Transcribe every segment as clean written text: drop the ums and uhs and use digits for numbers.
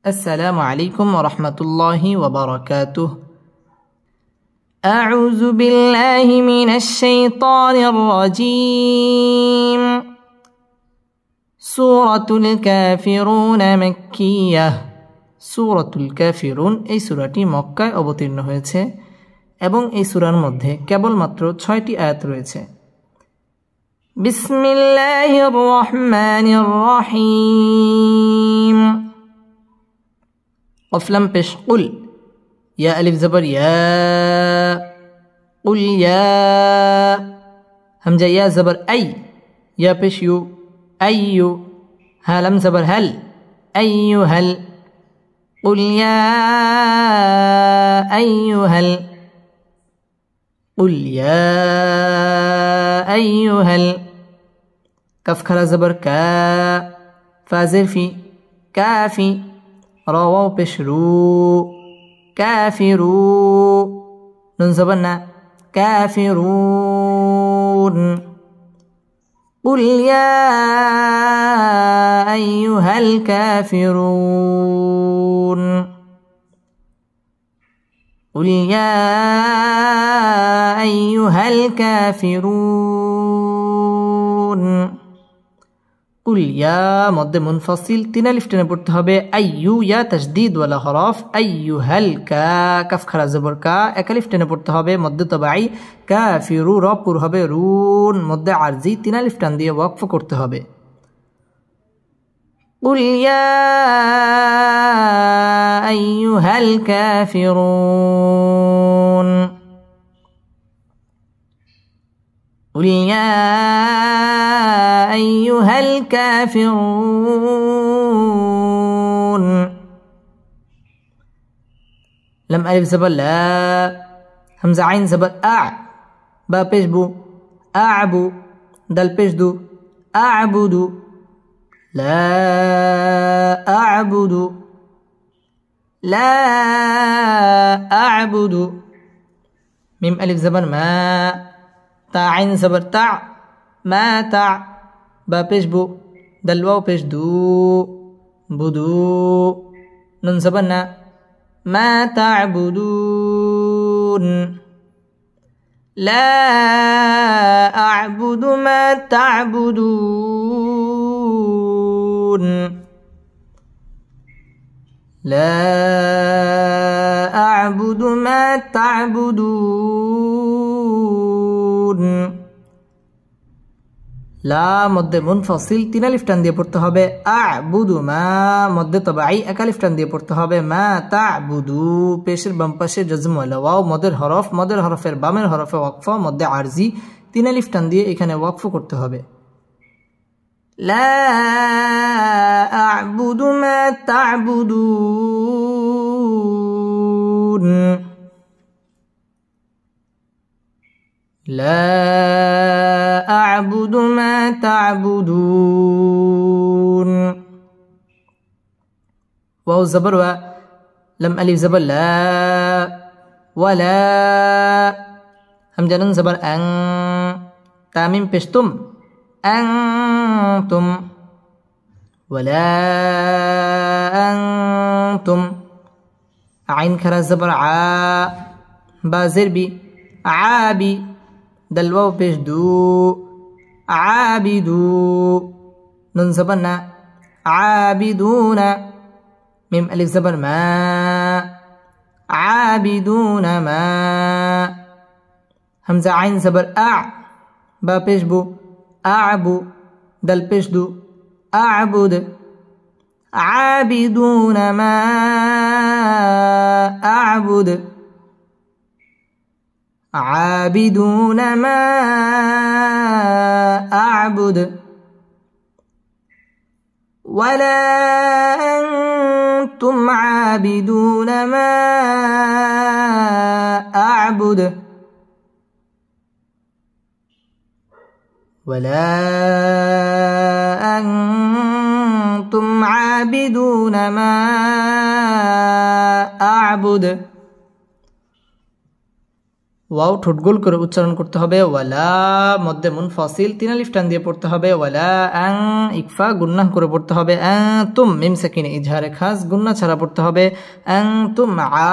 السلام عليكم ورحمة الله وبركاته. أعوذ بالله من الشيطان الرجيم. سورة الكافرون مكية. سورة الكافرون এই সূরাটি মক্কায় অবতীর্ণ হয়েছে এবং এই সূরার মধ্যে কেবলমাত্র 6টি আয়াত রয়েছে। বিসমিল্লাহির রহমানির রহিম। قف لم পেশ قل يا ألف زبر يا قل يا همزة يا زبر أي يا পেশ يو أي ها لم زبر هل أي هل قل يا أيها قل يا أيها كف خرا زبر كا فازر في كافي رواه بشرو كافرو نون زبرنا كافرون قل يا أيها الكافرون قل يا أيها الكافرون قل يا مد منفصل 3 ألف টেনে পড়তে হবে। আইয়ু ইয়া তাসদীদ ওয়ালা হরফ আইয়ুহাল কাফ খারা জবর কা 1 আলিফ টেনে পড়তে হবে মদ তবাই কাফিরু র পুর হবে রুন মদ আরজি 3 আলিফ টান দিয়ে ওয়াকফ করতে হবে। قل يا أيها الكافرون قل يا أيها الكافرون لم ألف زبر لا همزة عين زبر با پیش بو أعبو دل پیش دو أعبد لا أعبد لا أعبد ميم ألف زبر ما تا عين زبر تع ما تع با پیش بو دل واو پیش دو بدو نون زبرنا ما تعبدون لا أعبد ما تعبدون لا أعبد ما تعبدون লা মধ্যে মুনফাসিল 3 আলিফ টান দিয়ে পড়তে হবে। আ'বুদু মা মধ্যে তবাই 1 আলিফ টান দিয়ে পড়তে হবে। মা তা'বুদু পেশের বাম পাশে জজম ওয়ালা ওয়াও মদের হরফের বামের হরফে ওয়াকফ মধ্যে আরজি 3 আলিফ টান দিয়ে এখানে ওয়াকফ করতে হবে। লা আ'বুদু মা তা'বুদুন لا أعبد ما تعبدون واو زبر و لم ألف زبر لا ولا همزة نون زبر أن تاميم بشتم أنتم ولا أنتم عين كرا زبر ع با زربي عابي دل واو پیش دو عابدو نون زبرنا عابدون ميم ألف زبر ما عابدون ما همزة عين زبر با پیش بو أعبو دل پیش دو أعبد عابدون ما أعبد عابدون ما أعبد ولا أنتم عابدون ما أعبد ولا أنتم عابدون ما أعبد ওয়াও ঠোঁট গোল করে উচ্চারণ করতে হবে, ওয়ালা মধ্যে মুনফাসিল 3 আলিফ টান দিয়ে পড়তে হবে, ওয়ালা আং ইকফা গুন্নাহ করে পড়তে হবে, তুম মিম সাকিনে ইজহারে খাস গুন্না ছাড়া পড়তে হবে, তুম আ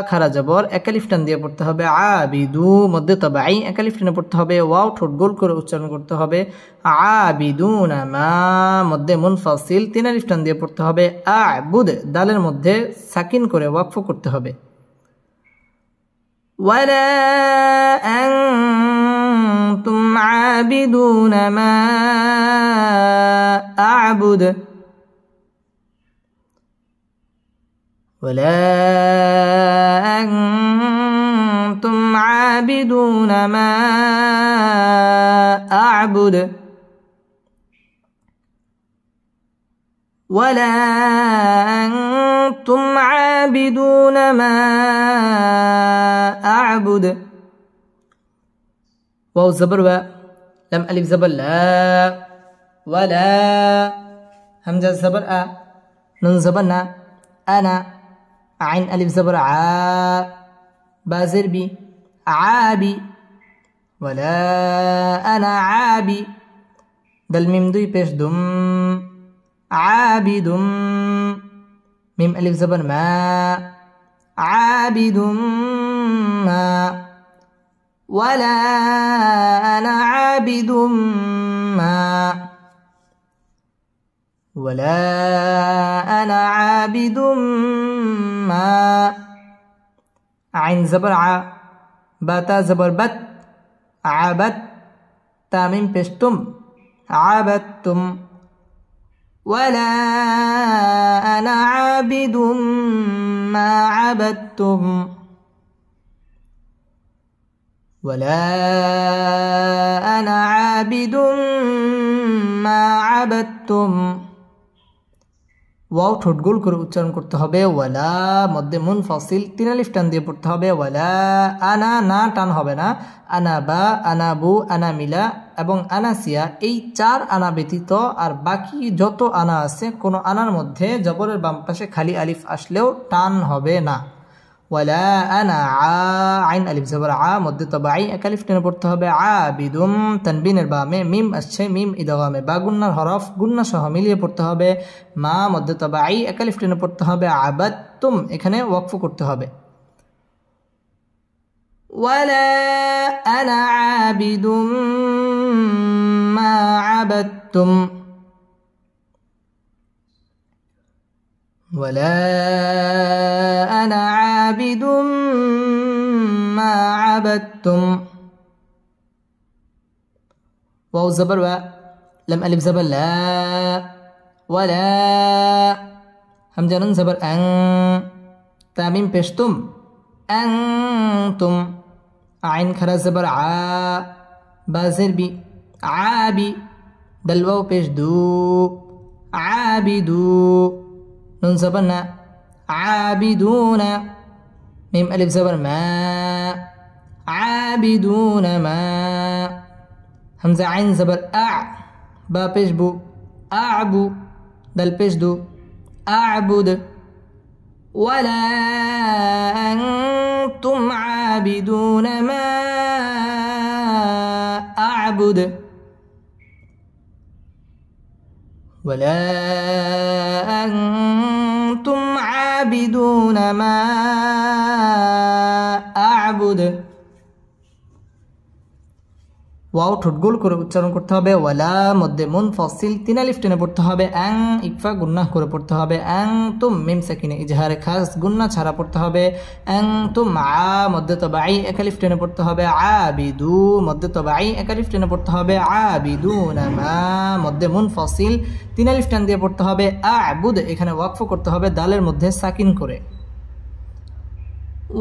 খারা জবর 1 আলিফ টান দিয়ে পড়তে হবে, আবিদু মধ্যে তাবাই 1 আলিফ টানে পড়তে হবে, ওয়াও ঠোঁট গোল করে উচ্চারণ করতে হবে, আবিদুনা মা মধ্যে মুনফাসিল 3 আলিফ টান দিয়ে পড়তে হবে, আবুদ দালের মধ্যে সাকিন করে ওয়াকফ করতে হবে। ولا أنتم عابدون ما أعبد ولا أنتم عابدون ما أعبد ولا أنتم عابدون ما أعبد واو زبر و لم ألف زبر لا ولا همزة زبر أ نون زبر نا أنا عين ألف زبر ع بازر بي عابي ولا أنا عابي دل ميم دوي پیش دم عابد ميم ألف زبر ما عابد ما ولا أنا عابد ما ولا أنا عابد ما عين زبر ع باتا زبر بت عبد تاميم بشتم عبدتم ولا أنا عابد ما عبدتم ولا أنا عابد ما عبدتم ওয়াও ঠোঁট গোল করে উচ্চারণ করতে হবে, ওয়ালা মধ্যে মুনফাসিল 3 আলিফ টান দিয়ে পড়তে হবে, ওয়ালা আনা না টান হবে না, আনা বা আনা বু আনা মিলা এবং আনাসিয়া এই 4 আনা ব্যতীত আর বাকি যত আনা আছে কোন আনার মধ্যে জবরের বাম পাশে খালি আলিফ আসলেও টান হবে না। ওয়ালা আনা আইন আলিফ জবর আ মধ্যে তবাই 1 আলিফ টেনে পড়তে হবে, আবিদুম তানবিনের বামে মিম আসছে মিম ইদগামে বা গুন্নার হরফ গুন্না সহ মিলিয়ে পড়তে হবে, মা মধ্যে তবাই 1 আলিফ টেনে পড়তে হবে, আবাদতুম এখানে ওয়াকফ করতে হবে। ওয়ালা আনা আবিদুম মা আবাদতুম ولا أنا عابد ما عبدتم واو زبر و لم ألف زبر لا ولا همزة نون زبر أن تاميم بشتم أنتم عين خرا زبر ع بازر بي عابي دلواو بش دو عابدو نون زبرنا عابدون ميم ألف زبر ما عابدون ما همزة عين زبر أع با پیش بو أعبو دل پیش دو أعبد ولا أنتم عابدون ما أعبد ولا أنتم عابدون ما أعبد ওয়াও ঠোঁট গোল করে উচ্চারণ করতে হবে, ওয়ালা মধ্যে মুনফাসিল 3 আলিফ টেনে পড়তে হবে, আং ইকফা গুন্নাহ করে পড়তে হবে, তুম মিম সাকিনে ইজহারে খাস গুন্না ছাড়া পড়তে হবে, তুম আ মধ্যে তবাই 1 আলিফ টেনে পড়তে হবে, আবিদু মধ্যে তবাই 1 আলিফ টেনে পড়তে হবে, আবিদুনা মা মধ্যে মুনফাসিল 3 আলিফ টান দিয়ে পড়তে হবে, আবুদ এখানে ওয়াকফ করতে হবে দালের মধ্যে সাকিন করে।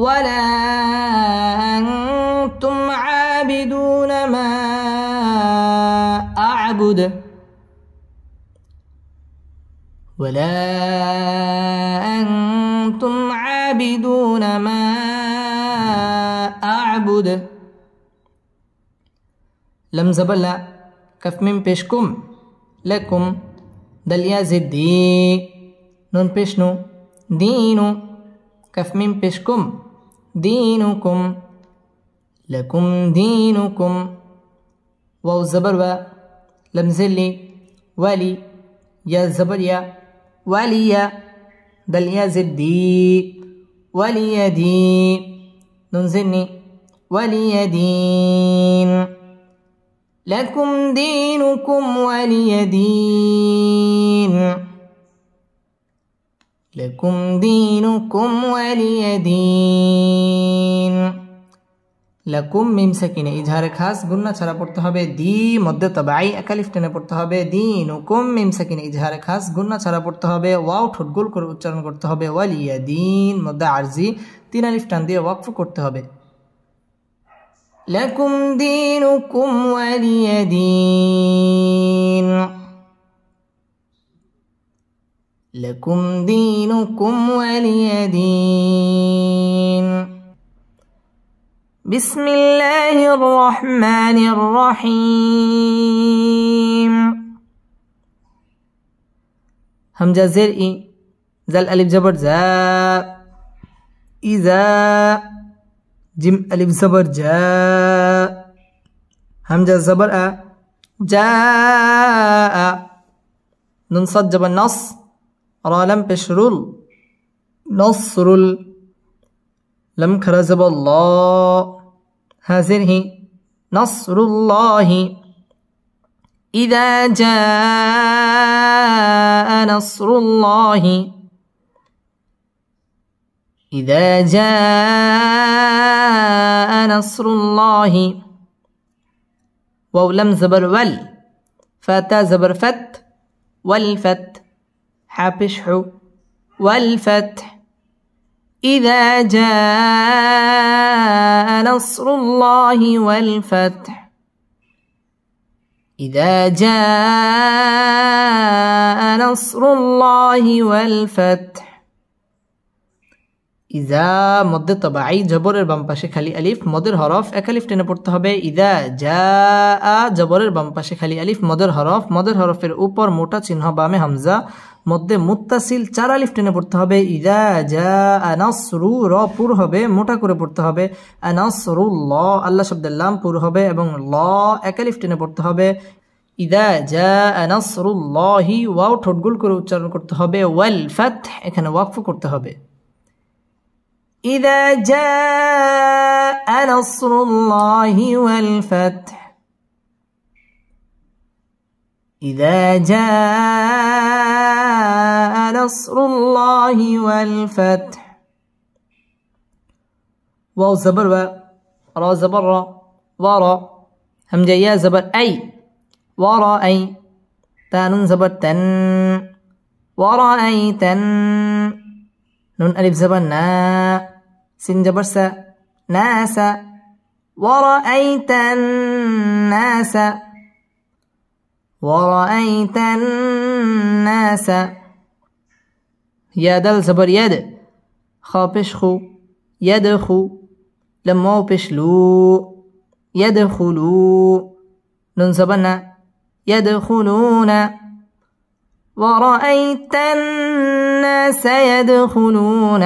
ولا أنتم عابدون ما أعبد ولا أنتم عابدون ما أعبد لم زبر لا كف من بشكم لكم دل يا زدي نون بشنو دينو كف من بشكم دينكم لكم دينكم. واو زبر و، لم زلي، ولي، يا زبر يا، ولي، دل يا زدي، ولي دي، نون زني، ولي دين. لكم دينكم ولي دين. لكم دينكم ولي دين. لكم মিম সাকিনে ইজহারে খাস গুন্না ছাড়া পড়তে হবে দি মধ্যে তবাই একালিফ টেনে পড়তে হবে দীনুকুম মিম সাকিনে ইজহারে খাস গুন্না ছাড়া পড়তে হবে ওয়াও ঠোঁট গোল করে উচ্চারণ করতে হবে ওয়ালিয়া দিন মধ্যে আরজি তিন আলিফ টান দিয়ে ওয়াকফ করতে হবে لكم دينكم ولي دين. لكم دينكم ولي دين. بسم الله الرحمن الرحيم. همزة زر إي زل ألف زبر زا إذا جيم ألف زبر جاء همزة زبر أ جاء نون صاد جبر نص را لم بشرل نصرل لم كرزب الله هذه نصر الله. إذا جاء نصر الله. إذا جاء نصر الله. واو لم زبر ول فتا زبر فت والفت حابش حو والفتح. إذا جاء نصر الله والفتح. إذا جاء نصر الله والفتح. إذا مد طبعي জবরের বাম পাশে খালি আলিফ মদের হরফ এক আলিফ টেনে পড়তে হবে إذا جاء জবরের বাম পাশে খালি আলিফ মদের হরফের উপর মোটা চিহ্ন বামে হামজা মধ্যে মুত্তাসিল চার আলিফ টেনে পড়তে হবে إذا جاء نصر র পুর হবে মোটা করে পড়তে হবে নাসরুল্লাহ আল্লাহ শব্দের লাম পুর হবে এবং ল এক আলিফ টেনে পড়তে হবে إذا جاء نصر الله ওয়াও ঠোঁট গোল করে উচ্চারণ করতে হবে ওয়াল ফাতহ এখানে ওয়াকফ করতে হবে إذا جاء نصر الله والفتح. إذا جاء نصر الله والفتح. واو زبر و را زبر را ورا همزة يا زبر أي ورأي تان زبر تن ورأيتن نون ألف زبر نا سين جبر سا ناس ورأيت الناس ورأيت الناس. يا دل زبر يد خا بشخو يدخو لما بشلو يدخلو نون زبرنا يدخلون. ورأيت الناس يدخلون.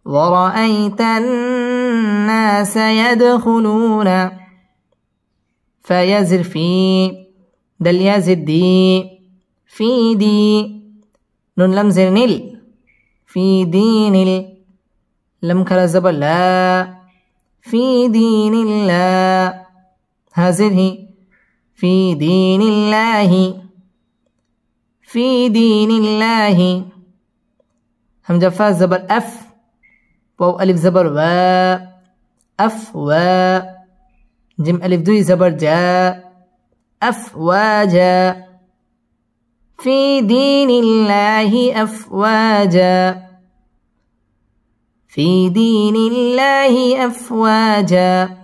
ورأيت الناس يدخلون. فيزر في دل يزد دي في دي نون لم زر نل في دين لم كلا زبر لا في دين الله هذه في دين الله. في دين الله همزة فا زبر أف واو ألف زبر و أف و جيم ألف دوي زبر جاء أفواجا. في دين الله أفواجا. في دين الله أفواجا.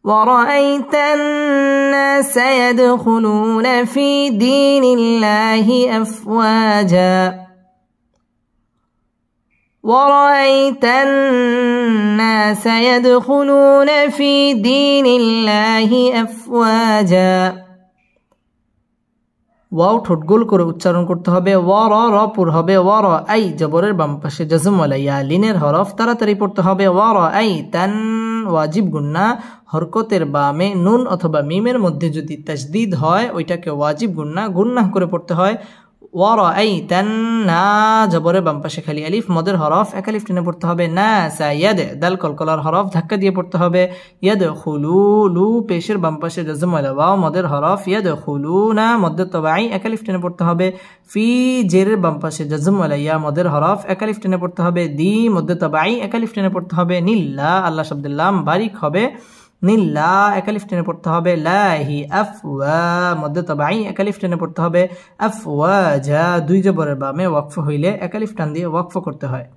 ورأيت الناس يدخلون في دين الله أفواجا. ورأيت الناس يدخلون في دين الله أفواجا. ওয়াও ঠোঁট গোল করে উচ্চারণ করতে হবে। ওয়ার র পুর হবে ওয়ার আই জবরের বাম পাশে জাজম ওয়ালা ইয়া লিনের হরফ তাড়াতাড়ি পড়তে হবে। ওয়ার আই তান ওয়াজিব গুন্না হরকতের বামে নুন অথবা মিমের মধ্যে যদি তাজদিদ হয় ওইটাকে ওয়াজিব গুন্না করে পড়তে হয়। ওয়ার আই তান না জবরের বাম পাশে খালি আলিফ মদের হরফ এক আলিফ টেনে পড়তে হবে। না সা ইয়াদ দাল কলকলার হরফ ধাক্কা দিয়ে পড়তে হবে। ইয়াদ খুলু লু পেশের বাম পাশে জাজম ওয়ালা ওয়াও মদের হরফ ইয়াদ খুলু না মদ্দে তবাই এক আলিফ টেনে পড়তে হবে। ফি জেরের বাম পাশে জাজম ওয়ালা ইয়া মদের হরফ এক আলিফ টেনে পড়তে হবে। দি মদ্দে তবাই এক আলিফ টেনে পড়তে হবে। নিল্লা আল্লাহ শব্দের লাম বারিক হবে নিল্লা এক আলিফ টেনে পড়তে হবে। লাহি আফওয়া মদ্দে তবাই এক আলিফ টেনে পড়তে হবে। আফওয়াজা দুই জবরের বামে ওয়াকফ হইলে এক আলিফ টান দিয়ে ওয়াকফ করতে হয়।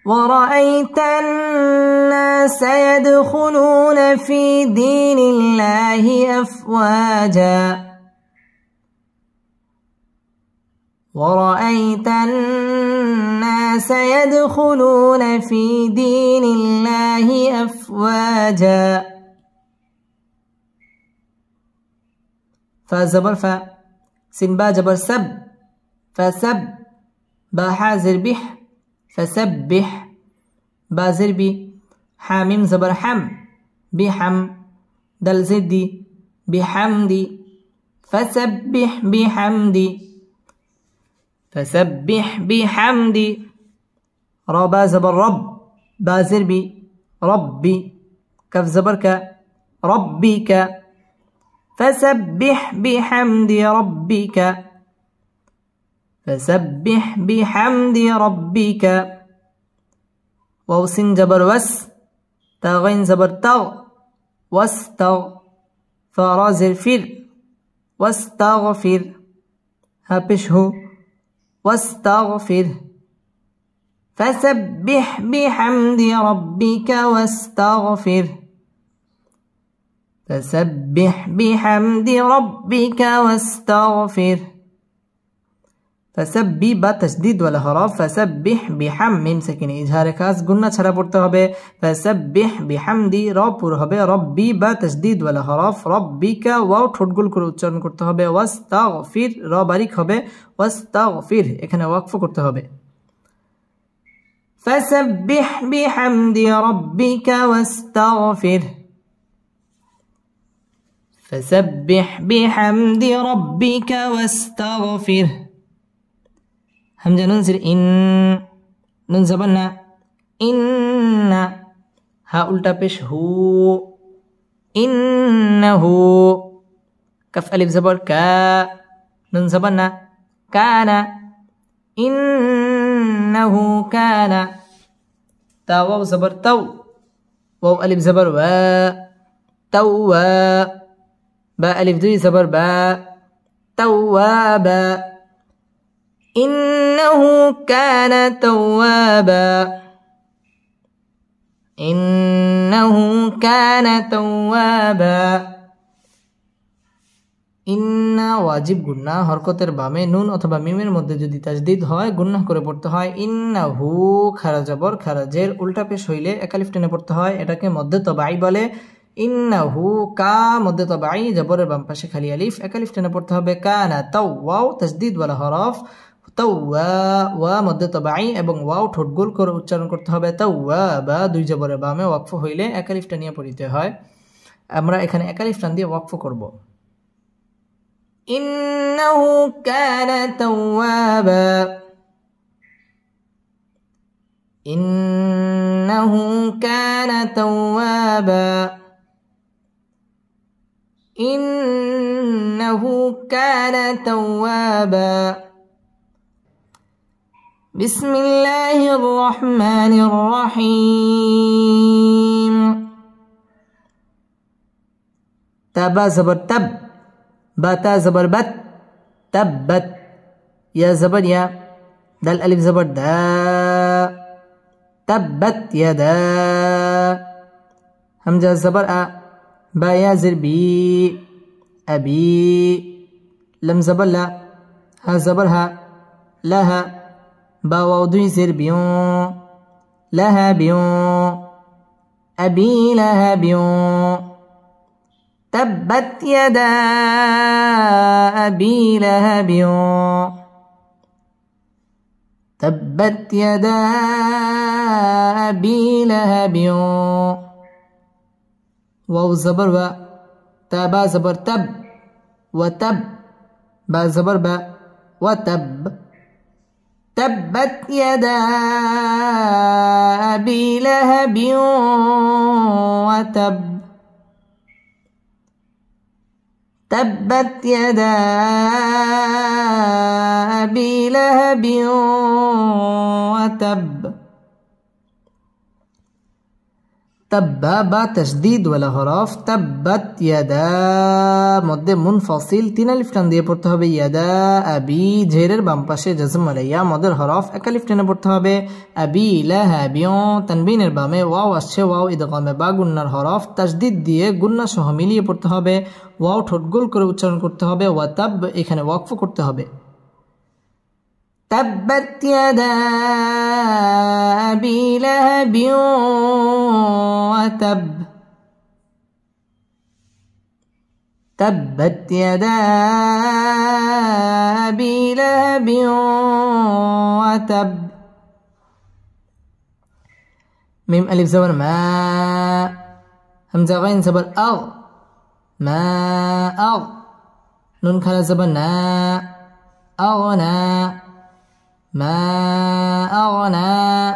ورأيت الناس يدخلون في دين الله أفواجا ورأيت الناس يدخلون في دين الله أفواجا فزبر ف سين با جبر سب فسب با حازر بح فسبح بازر بي حاميم زبر حم بحم دل زدي بحمدي فسبح بحمدي فسبح بحمدي ربا زبر رب بازر بي ربي كف زبر ك ربك فسبح بحمد ربك فسبح بحمد ربك واو سين جبر وس تاغين زبر تغ واستغ فرازر فر واستغفر هابشه واستغفر فسبح بحمد ربك واستغفر فسبح بحمد ربك واستغفر فسبح با تشديد ولا حرف فسبح بحم ميم ساكن ইজহার খাস গুন্না ছাড়া পড়তে হবে। فسبح بحمدي র পুর হবে। রব্বি বা تشديد ولا حرف ربك ওয়াও ঠোঁট গোল করে উচ্চারণ করতে হবে। ওয়াস্তাগফির র বারিক হবে। ওয়াস্তাগফির এখানে ওয়াকফ করতে হবে। فسبح بحمد ربك واستغفر فسبح بحمد ربك واستغفر همزة ننزل إن نون زبرنا إن ها ألتا بش هو إنه كف ألف زبر كا نون زبرنا كان إنه كان تا واو زبر تو واو ألف زبر وا توا با ألف دوي زبر با توابا إنه كان توابا إنه كان توابا ইন্না ওয়াজিব গুন্না হরকতের বামে নুন অথবা মিমের মধ্যে যদি তাজদিদ হয় গুন্না করে পড়তে হয়। ইন্নাহু খারা জবর খারাজের উল্টা পেশ হইলে এক আলিফ টেনে পড়তে হয়। এটাকে মধ্যে তবাই বলে। ইন্নাহু কা মধ্যে তবাই জবরের বাম পাশে খালি আলিফ এক আলিফ টেনে পড়তে হবে। কানা তাও ওয়াও তাজদিদ ওয়ালা হরফ তাওয়া ওয়া মধ্যে তবাই এবং ওয়াও ঠোঁট গোল করে উচ্চারণ করতে হবে। তাওয়া বা দুই জবরের বামে ওয়াকফ হইলে এক আলিফ টানিয়ে পড়িতে হয়। আমরা এখানে এক আলিফ টান দিয়ে ওয়াকফ করব। إنه كان توابا إنه كان توابا إنه كان توابا بسم الله الرحمن الرحيم تبا زبر تب باتا زبر بت تبت يا زبر يا دال ألف زبر دا تبت يدا همزة زبر أ با يا زر بي أبي لم زبر لا ها زبر ها لها با وضوي زر بيون لها بيون أبي لها بيون تبت يدا أبي لهب تبت يدا أبي لهب واو زبر و تابا زبر تب وتب با زبر با وتب تبت يدا أبي لهب وتب تبت يدا أبي لهب وتب تب با تشديد ولا হরফ تبت يدا মধ্যে মুনফাসিল তিন আলিফ টান দিয়ে পড়তে হবে ইয়াদা আবি জেরের বাম পাশে জজম আলাইয়া মদের হরফ এক আলিফ টেনে পড়তে হবে আবি লাহাবিউ তানবিনের বামে ওয়াও আসছে ওয়াও ইদগামে বা গুন্নার হরফ তাসদিদ দিয়ে গুন্না সহ মিলিয়ে পড়তে হবে ওয়াও ঠোঁট গোল করে উচ্চারণ করতে হবে ওয়াতাব এখানে ওয়াকফ করতে হবে تبت يدا أبي لهب وتب تبت يدا أبي لهب وتب ميم ألف زبر ما همزة غين زبر أغ ما أغ نون كلا زبر نا أغنى ما أغنى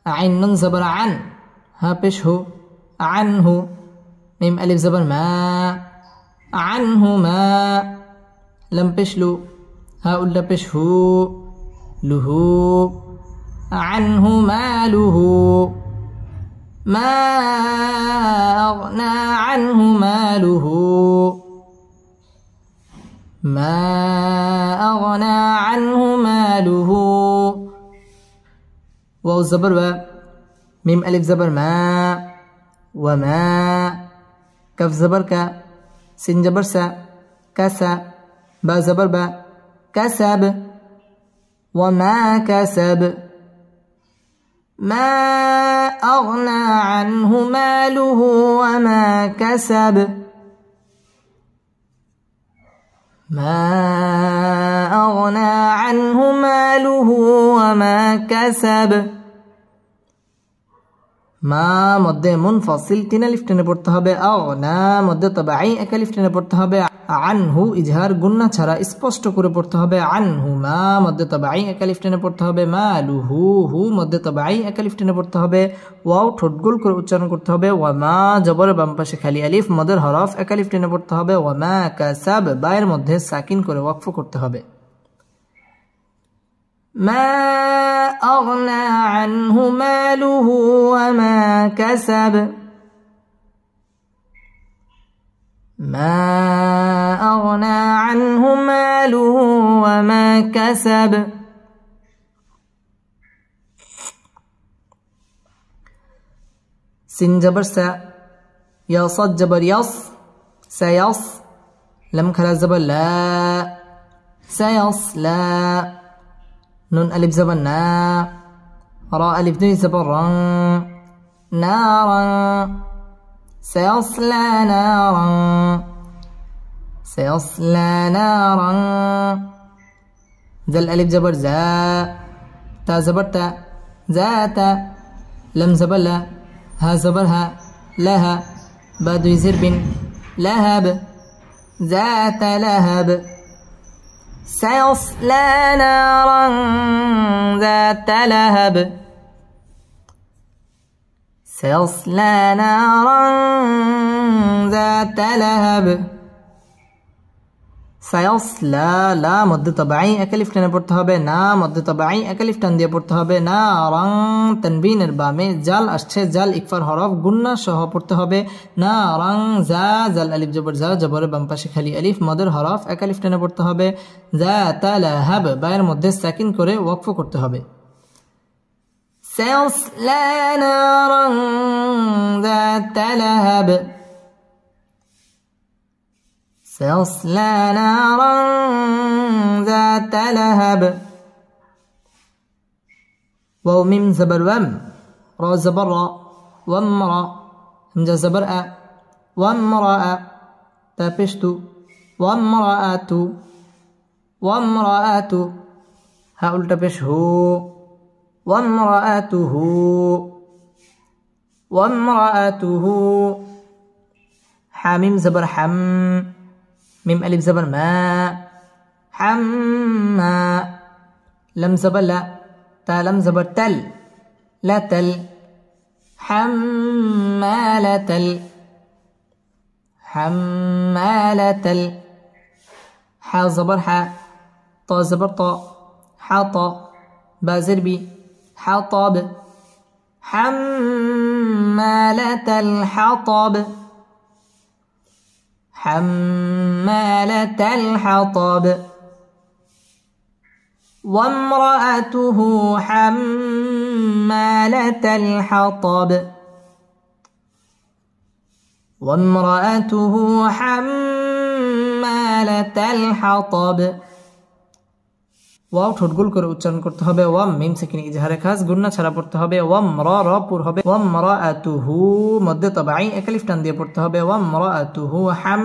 عين نون زبر عن ها بشه عنه ميم ألف زبر ما عنه ما لم بشلو ها أولا بشه له عنه ماله ما أغنى عنه ماله ما أغنى عنه ماله واو زبر و ميم ألف زبر ما وما كف زبر كا سين زبر سا كسا با زبر با كسب وما كسب ما أغنى عنه ماله وما كسب ما أغنى عنه ماله وما كسب মা মধ্যে মুনফাসিল তিন আলিফ টেনে পড়তে হবে আগনা মধ্যে তাবাঈ এক আলিফ টেনে পড়তে হবে আনহু ইজহার গুন্না ছাড়া স্পষ্ট করে পড়তে হবে আনহু মা মধ্যে তাবাঈ এক আলিফ টেনে পড়তে হবে মালুহু হু মধ্যে তাবাঈ এক আলিফ টেনে পড়তে হবে ওয়াও ঠোঁট গোল করে উচ্চারণ করতে হবে ওয়া মা জবরের বাম পাশে খালি আলিফ মদের হরফ এক আলিফ টেনে পড়তে হবে ওয়া মা কাসাব বায়ের মধ্যে সাকিন করে ওয়াকফ করতে হবে ما أغنى عنه ماله وما كسب ما أغنى عنه ماله وما كسب سين جبر سا يا صاد جبر يص سيص لم كلا زبر لا سيصلى نون ألف زبر نا را ألف دي زبر نارا سيصلى نارا سيصلى نارا ذا الألف زبر زا تا زبر تا ذات لم زبر لا ها زبر ها لها بعد يزر بن لهب ذات لهب سيصلى نارا ذات لهب سيصلى نارا ذات لهب سيصلى لا مد طبيعي اكلف টেনে পড়তে হবে না মধ্য طبيعي اكلف টান দিয়ে পড়তে হবে নারাং তানবিনের বামে জাল আসছে জাল ইকফার হরফ গুন্না সহ পড়তে হবে নারাং জা জাল আলিফ জবর জা জবরের বাম পাশে খালি আলিফ মদের হরফ একালিফ টেনে পড়তে হবে যাতা লাহাব বায়ের মধ্যে সাকিন করে ওয়াকফ করতে হবে سيصلى نارا ذات لهب سيصلى نارا ذات لهب واو ميم زبر وم را زبر را وامرأ همزة زبر أ وامرأ تا پیش تو وامرأتو وامرأتو ها الٹا پیش ہو وامرأته وامرأته حاميم زبر حم ميم ألف زبر ما حما لم زبر لا تا لم زبر تل لا تل حمالة حمالة حا زبر حا طا زبر طا حاطا با زربي حطب حمالة الحطب حمالة الحطب وامرأته حمالة الحطب وامرأته حمالة الحطب ওয়াও ঠোঁট গোল করে উচ্চারণ করতে হবে ওয়াম মিম সাকিন ইজহারে খাস গুন্না ছাড়া পড়তে হবে ওয়াম র পুর হবে ওয়াম রাআতুহু মধ্যে তবাই এক আলিফ টান দিয়ে পড়তে হবে ওয়াম রাআতুহু হাম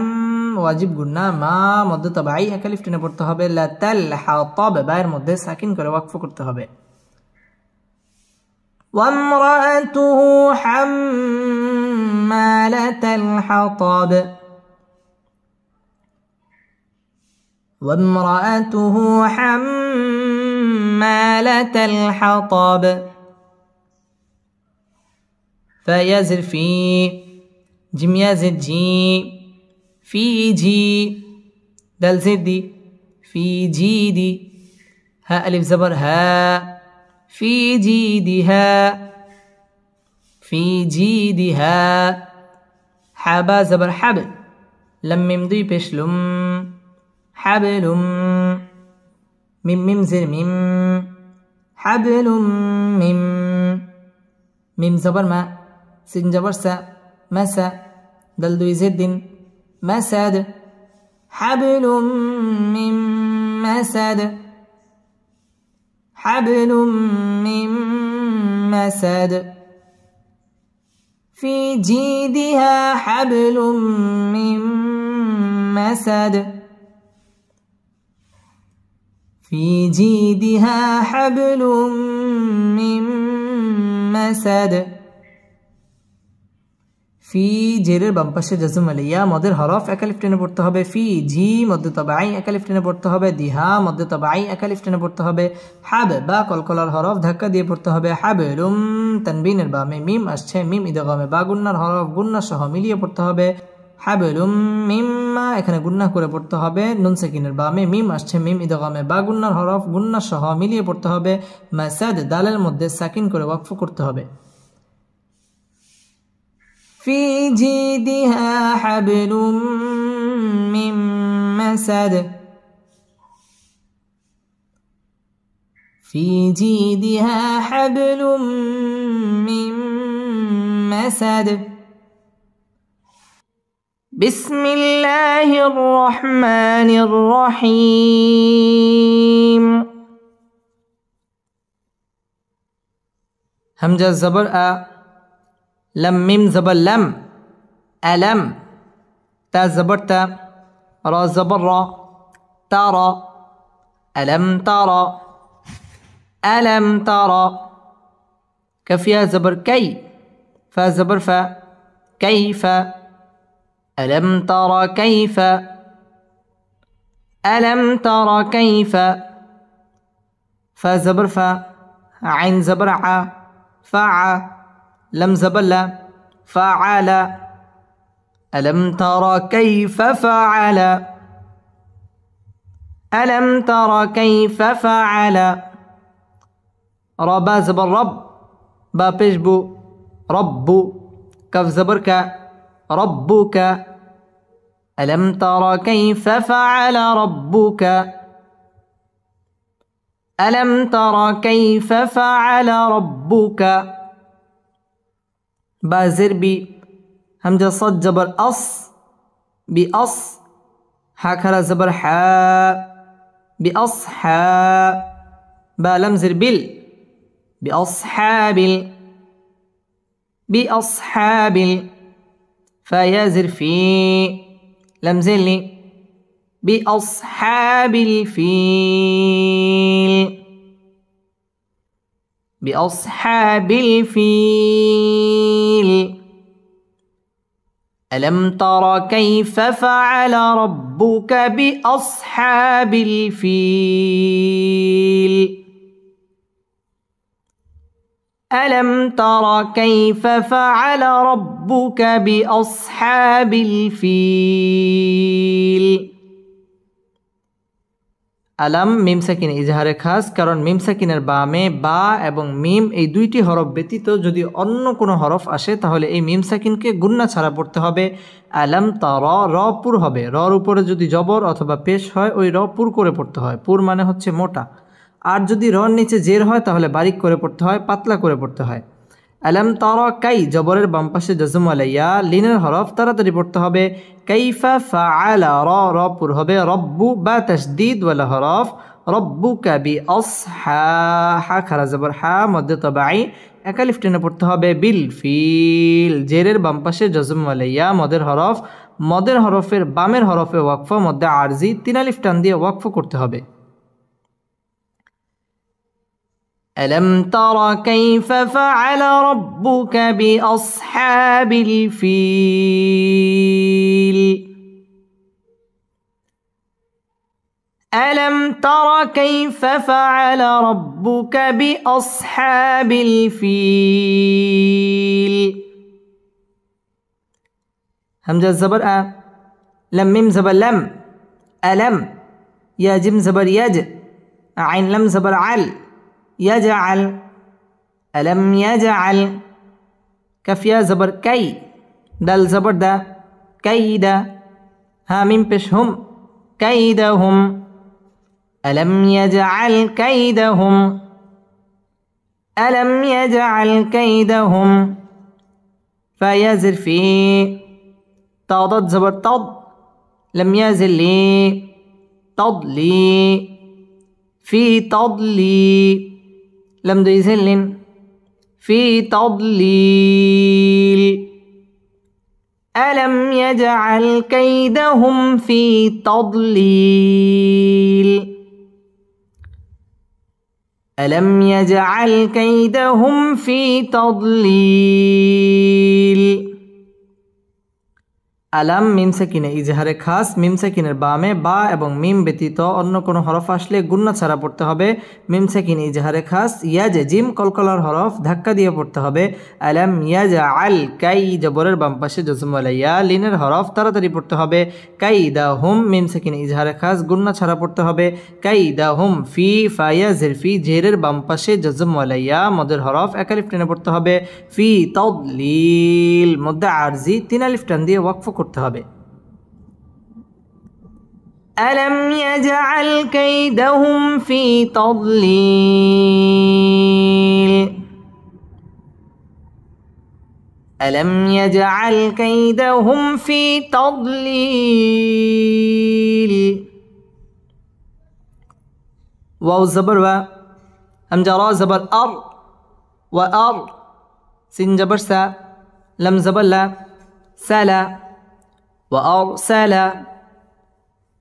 ওয়াজিব গুন্না মা মধ্যে তবাই এক আলিফ টানে পড়তে হবে লা তালহাতাব বায়ের মধ্যে সাকিন করে ওয়াকফ করতে হবে ওয়ামরাআতুহু হাম্মালাতাল হাতাব وامرأته حمالة الحطب فيزر في جيم يزر جي في جي دال زدي في جيدي ها ألف زبر ها في جيدها في جيدها حبا زبر حب لم يمضي بشلم حبل ميم ميم زر ميم حبل ميم ميم زبر ما سين زبر سا مسا دل دوي زد مسد حبل من مسد حبل من مسد في جيدها حبل من مسد في جيدها حبل من مسد في জেরের বাম পাশে জাজম আলিয়া মদের হরফ এক আলিফ টেনে পড়তে হবে ফি জি মধ্যে তবাই এক আলিফ টেনে পড়তে হবে দিহা মধ্যে তবাই এক আলিফ টেনে পড়তে হবে হাব বা কলকলার হরফ ধাক্কা দিয়ে পড়তে হবে হাবলুম তানবিনের বামে মিম আসছে মিম ইদগামে বা গুন্নার হরফ গুন্না সহ মিলিয়ে পড়তে হবে হাবলুম মিম্মা এখানে গুন্না করে পড়তে হবে নুন সাকিনের বামে মিম আসছে মিম ইদগামে বা গুন্নার হরফ গুন্না সহ মিলিয়ে পড়তে হবে মাসাদ দালের মধ্যে সাকিন করে ওয়াকফ করতে হবে في جيدها حبل من مسد في جيدها حبل من مسد بسم الله الرحمن الرحيم همزة زبر لم ميم زبر لم ألم تا زبر تا را زبر را ترى ألم ترى ألم ترى كفيا زبر كي فا زبر فا كيف ألم ترى كيف ألم ترى كيف فا زبر فا عين زبر ع فع لم زبر لا فعل ألم ترى كيف فعل ألم ترى كيف فعل ربا زبر رب با بيشبو رب كف زبر ك ربك ألم ترى كيف فعل ربك ألم ترى كيف فعل ربك بازر بي همزة صد زبر أص بأص هكذا زبر حاء بأصحاب با لمزر بال بأصحاب بأصحاب فيازر في لم زلني بأصحاب الفيل بأصحاب الفيل ألم تر كيف فعل ربك بأصحاب الفيل ألم تر كيف فعل ربك بأصحاب الفيل আলাম মিম সাকিন ইজহারে খাস, কারণ মিম সাকিনের বামে বা এবং মিম এই দুইটি হরফ ব্যতীত যদি অন্য কোনো হরফ আসে তাহলে এই মিম সাকিনকে গুন্না ছাড়া পড়তে হবে। আলাম তার র পুর হবে, রর উপরে যদি জবর অথবা পেশ হয় ওই র পুর করে পড়তে হয়। পুর মানে হচ্ছে মোটা। আর যদি রর নিচে জের হয় তাহলে বারিক করে পড়তে হয়, পাতলা করে পড়তে হয়। আলাম তারা কাই জবরের বাম পাশে জজম আলাইয়া, লিনের হরফ তাড়াতাড়ি পড়তে হবে। কাইফা ফাআলা র পুর হবে, রব্বু বা তাসদীদ ওয়ালা হরফ, রব্বুকা বিআসহা হা খারা জবর হা মধ্যে তবাই একা লিফ টেনে পড়তে হবে। বিল ফিল জেরের বাম পাশে জজম আলাইয়া মদের হরফ, মদের হরফের বামের হরফে ওয়াকফা মধ্যে আরজি তিন আলিফ টান দিয়ে ওয়াকফ করতে হবে। ألم تر كيف فعل ربك بأصحاب الفيل ألم تر كيف فعل ربك بأصحاب الفيل همزة زبر أ، لم ميم زبر لم، ألم، يا جيم زبر يج، عين لم زبر عل، يجعل، ألم يجعل، كف يا زبر كي، دال زبر دا، كيد، ها ميم بش هم، كيدهم، ألم يجعل كيدهم، ألم يجعل كيدهم، فيزر في، تضد زبر تض، لم يزل لي، تضلي، في تضلي، لم يزل في تضليل، ألم يجعل كيدهم في تضليل، ألم يجعل كيدهم في تضليل। আলাম মিম সাকিনে ইজহারে খাস, মিম সাকিনের বামে বা এবং মিম ব্যতীত অন্য কোনো হরফ আসলে গুন্না ছাড়া পড়তে হবে। মিম সাকিন ইজহারে খাস, ইয়াজ জিম কলকলার হরফ ধাক্কা দিয়ে পড়তে হবে। আলাম ইয়াজআল কাই জবরের বাম পাশে জজম আলাইয়া, লিনের হরফ তাড়াতাড়ি পড়তে হবে। কাইদাহুম মিম সাকিন ইজহারে খাস, গুন্না ছাড়া পড়তে হবে। কাইদাহুম ফি ফায়াজির ফি জেরের বাম পাশে জজম আলাইয়া মদের হরফ এক আলিফ টেনে পড়তে হবে। ফি তাদলিল মধ্যে আরজি তিন আলিফ টান দিয়ে ওয়াকফ করতে হবে। ألم يجعل كيدهم في تضليل ألم يجعل كيدهم في تضليل واو زبر و، همزة را زبر أر وأر، سين زبر سا، لم زبر لا، سلا، وأرسل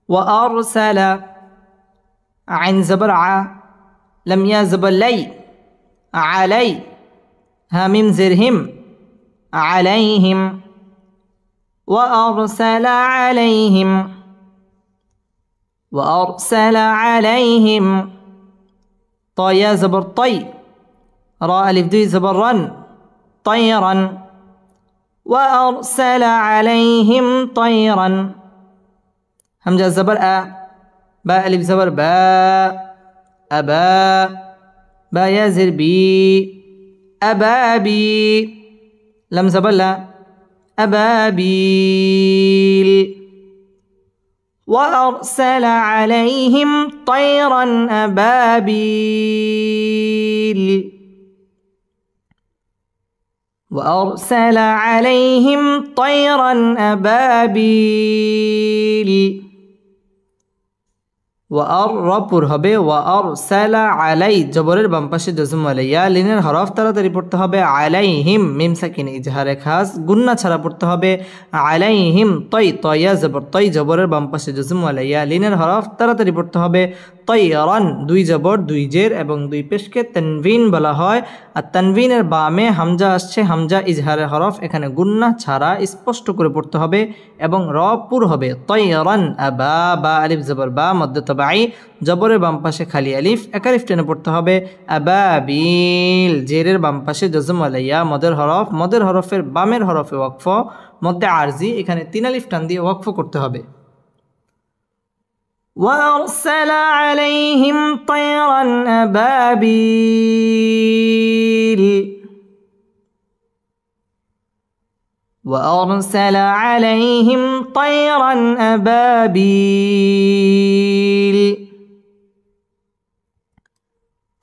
وأرسل، عين زبر ع، لم يا زبر لي، علي، ها ميم زرهم، عليهم، وأرسل عليهم، وأرسل عليهم، طيا زبر طي، را ألف دوي زبر رن، طيرا، وأرسل عليهم طيرا، همزة زبر أ، باء ألف زبر باء، أبا، با يزر بي، أبابي، لم زبر لا، أبابيل، وأرسل عليهم طيرا أبابيل، وأرسل عليهم طيرا أبابيل، ওয়ার রপুর হবে ওয়ার সালা আলাই জবরের বাম পাশে জজম আলাইয়া লিনের হরফ তাড়াতাড়ি পড়তে হবে আলাইহিম মিম সাকিন ইজহারে খাস গুন্না ছাড়া পড়তে হবে আলাইহিম তৈ তয়া জবর তৈ জবরের বাম পাশে জজম আলাইয়া লিনের হরফ তাড়াতাড়ি পড়তে হবে তৈরান দুই জবর দুই জের এবং দুই পেশকে তানভিন বলা হয় আর তানভিনের বামে হামজা আসছে হামজা ইজহারের হরফ এখানে গুন্না ছাড়া স্পষ্ট করে পড়তে হবে এবং রপুর হবে তৈরান আবা বা আলিফ জবর বা মধ্যে তবাই জবরের বাম পাশে খালি আলিফ এক আলিফ টেনে পড়তে হবে আবাবিল জেরের বাম পাশে জজম আলাইয়া মদের হরফের বামের হরফে ওয়াকফ মধ্যে আরজি এখানে তিন আলিফ টান দিয়ে ওয়াকফ করতে হবে وأرسل عليهم طيرا أبابيل وأرسل عليهم طيرا أبابيل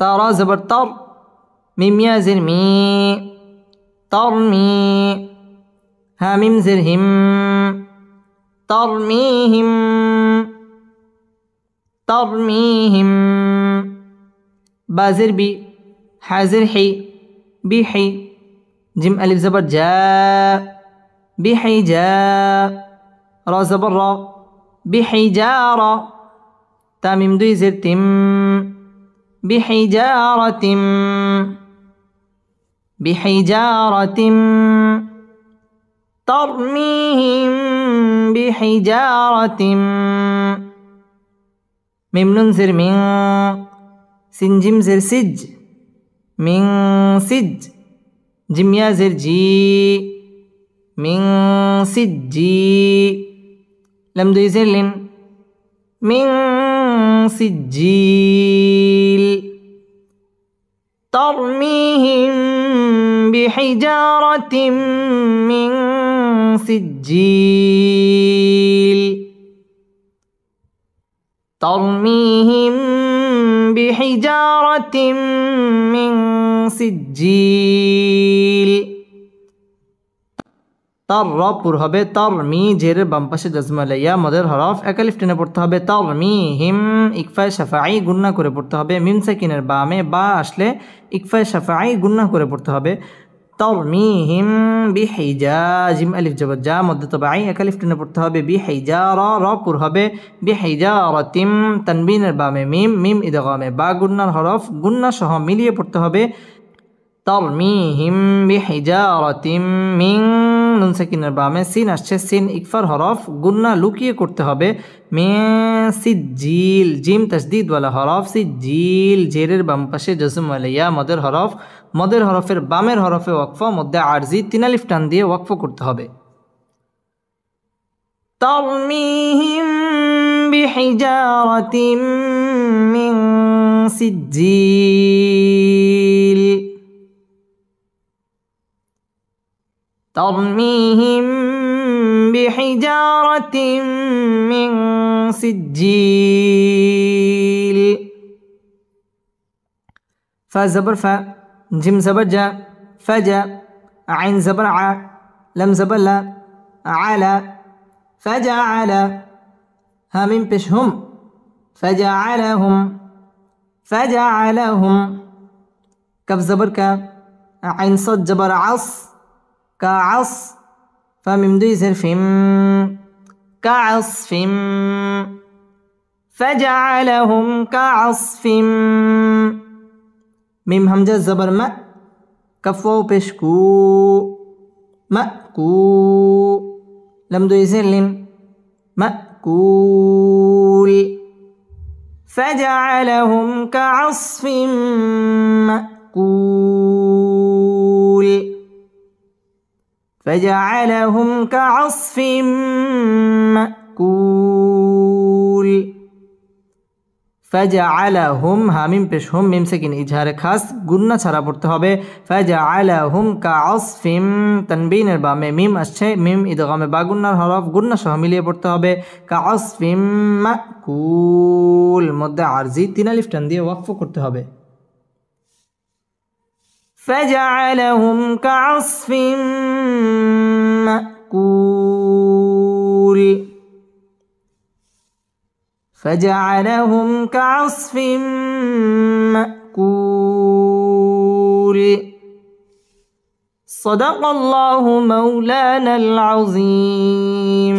ترى زبر تر ميم يا زر مي ترمي ها ميم زر هم ترميهم ترميهم بازر بي حازر حي بحي جيم ألف زبر جاء بحجاء را زبر را بحجارة تاميم دوي زر تم بحجارة بحجارة ترميهم بحجارة ميم نون زر من سنجم زر سج من سج جيم يا زر جي من سجي لم دوي زر لن من سجيل ترميهم بحجارة من سجيل ترميهم بحجارة من سجيل তার রপুর হবে তরমি জেরের বাম পাশে জজম আলাইয়া মদের হরফ এক আলিফ টেনে পড়তে হবে তরমিহিম ইকফায়ে শাফাঈ গুন্না করে পড়তে হবে মিম সাকিনের বামে বা আসলে ইকফায়ে শাফাঈ গুন্না করে পড়তে হবে তরমিহিম বিহিজা জিম আলিফ জবর জা মধ্যে তবাই এক আলিফ টেনে পড়তে হবে বিহিজারা রপুর হবে বিহিজারাতিম তানবিনের বামে মিম মিম ইদগামে বা গুন্নার হরফ গুন্না সহ মিলিয়ে পড়তে হবে তরমিহিম বিহিজারাতিম মিন নুন সাকিনের বামে সিন আসছে সিন ইকফার হরফ গুন্না লুকিয়ে করতে হবে মে সিজ্জিল জিম তাসদিদ ওয়ালা হরফ সিজ্জিল জেরের বাম পাশে জজম আলাইয়া মদের হরফের বামের হরফে ওয়াকফ মধ্যে আরজি তিন আলিফ টান দিয়ে ওয়াকফ করতে হবে তরমিহিম বিহিজারাতিম মিন সিজ্জিল ترميهم بحجارة من سجيل فزبر ف جيم زبر جا فجا عين زبر ع لم زبر لا على فجعل ها من بشهم فجعلهم كف زبر ك عين صد جبر عص كعص فميم دوي زر فيم كعصف فجعلهم كعصف ميم همزة زبر ما كفو بشكو مأكو لم دوي زر لم مأكول فجعلهم كعصف مأكول فجعلهم كعصف مأكول فجعلهم হামিম পেশ হুম মিম সাকিন ইজহারে খাস গুন্না ছাড়া পড়তে হবে فجعلهم كعصف তানবিনের বামে মিম আসছে মিম ইদগামে বা গুন্নার হরফ গুন্না সহ মিলিয়ে পড়তে হবে كعصف مأكول মধ্যে আরজি তিন আলিফ টান দিয়ে ওয়াকফ করতে হবে فجعلهم كعصف مأكول فجعلهم كعصف مأكول صدق الله مولانا العظيم.